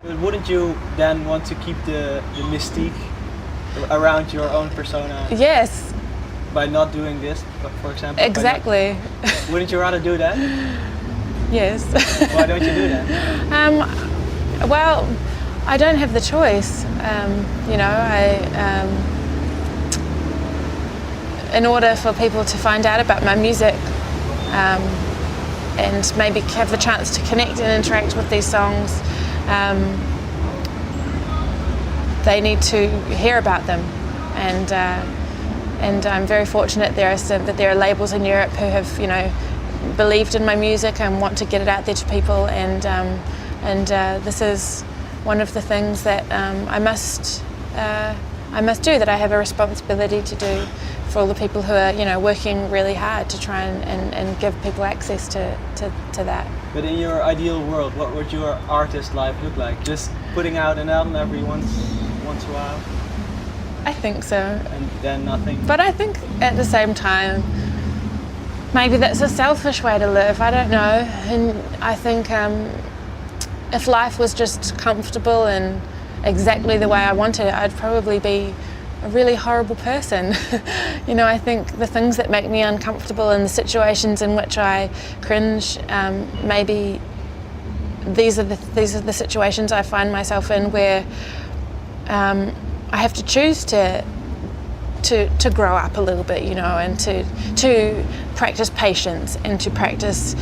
But wouldn't you then want to keep the mystique around your own persona Yes, by not doing this, for example? exactly. Wouldn't you rather do that? Yes. Why don't you do that? Well, I don't have the choice. In order for people to find out about my music and maybe have the chance to connect and interact with these songs, they need to hear about them. And I'm very fortunate that there are labels in Europe who have, believed in my music and want to get it out there to people. And this is one of the things that I must do, that I have a responsibility to do for all the people who are, working really hard to try and give people access to that. But in your ideal world, what would your artist life look like? Just putting out an album every once in a while? I think so. And then nothing? But I think at the same time, maybe that's a selfish way to live, I don't know. And I think if life was just comfortable and exactly the way I wanted it, I'd probably be a really horrible person. I think the things that make me uncomfortable and the situations in which I cringe, maybe these are the situations I find myself in where I have to choose to grow up a little bit, and to practice patience and to practice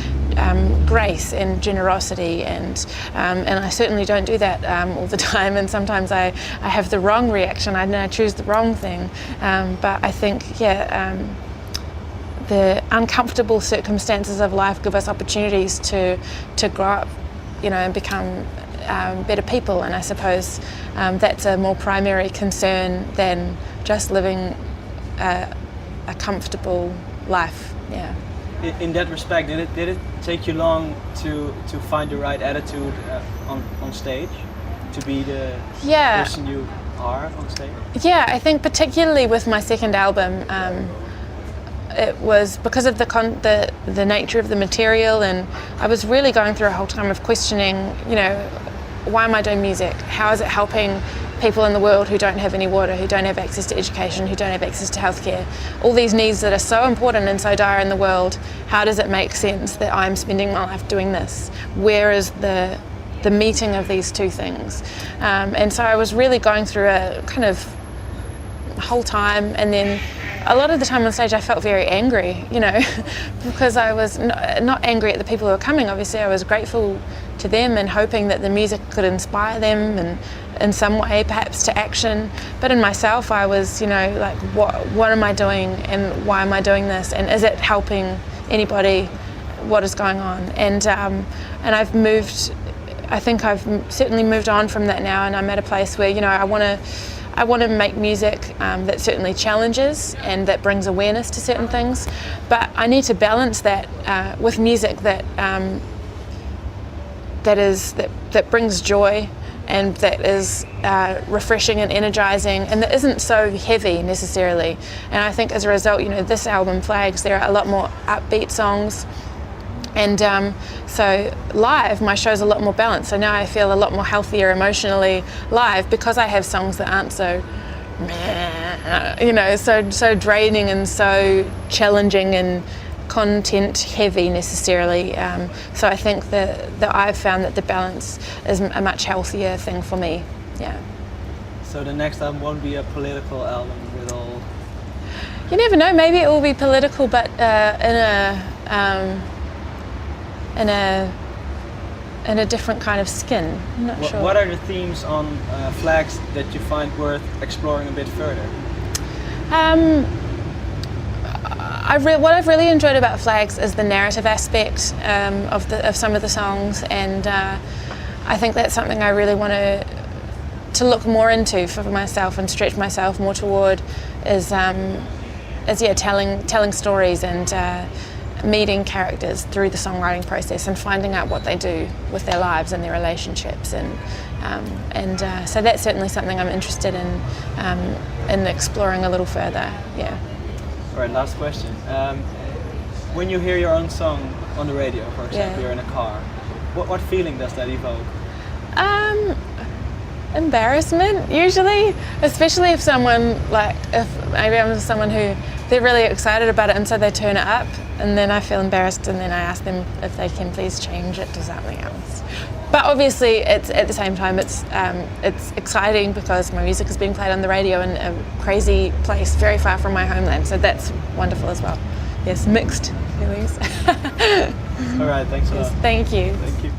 grace and generosity, and I certainly don't do that all the time, and sometimes I have the wrong reaction, I choose the wrong thing, but I think the uncomfortable circumstances of life give us opportunities to grow up, and become better people, and I suppose that's a more primary concern than just living a comfortable life. Yeah. In that respect, did it take you long to find the right attitude on stage, to be the person you are on stage? Yeah, I think particularly with my second album, it was because of the nature of the material, and I was really going through a whole time of questioning, why am I doing music? How is it helping people in the world who don't have any water, who don't have access to education, who don't have access to healthcare? All these needs that are so important and so dire in the world, how does it make sense that I'm spending my life doing this? Where is the meeting of these two things? And so I was really going through a kind of whole time, and then a lot of the time on stage I felt very angry, because I was not angry at the people who were coming. Obviously I was grateful to them and hoping that the music could inspire them and in some way perhaps to action, but in myself I was like, what am I doing, and why am I doing this, and is it helping anybody? What is going on? And I've moved, I think I've certainly moved on from that now, and I'm at a place where I want to make music that certainly challenges and that brings awareness to certain things, but I need to balance that with music that brings joy and that is refreshing and energizing, and that isn't so heavy necessarily. And I think as a result, this album, Flags, there are a lot more upbeat songs, and so live my show's a lot more balanced. So now I feel a lot more healthier emotionally live, because I have songs that aren't so so draining and so challenging and content heavy necessarily. So I think that I've found that the balance is a much healthier thing for me. Yeah. So the next album won't be a political album with all... You never know, maybe it will be political, but in a different kind of skin. I'm not sure. What are the themes on Flags that you find worth exploring a bit further? What I've really enjoyed about Flags is the narrative aspect of some of the songs, and I think that's something I really want to look more into for myself and stretch myself more toward, is telling stories and meeting characters through the songwriting process and finding out what they do with their lives and their relationships, and so that's certainly something I'm interested in exploring a little further. Yeah. All right, last question. When you hear your own song on the radio, for example, you're in a car, what feeling does that evoke? Embarrassment usually, especially if maybe I'm with someone who they're really excited about it and so they turn it up and then I feel embarrassed and then I ask them if they can please change it to something else. But obviously it's at the same time it's exciting because my music is being played on the radio in a crazy place very far from my homeland, so that's wonderful as well. Yes, mixed feelings. All right, thanks a lot. Thank you. Thank you.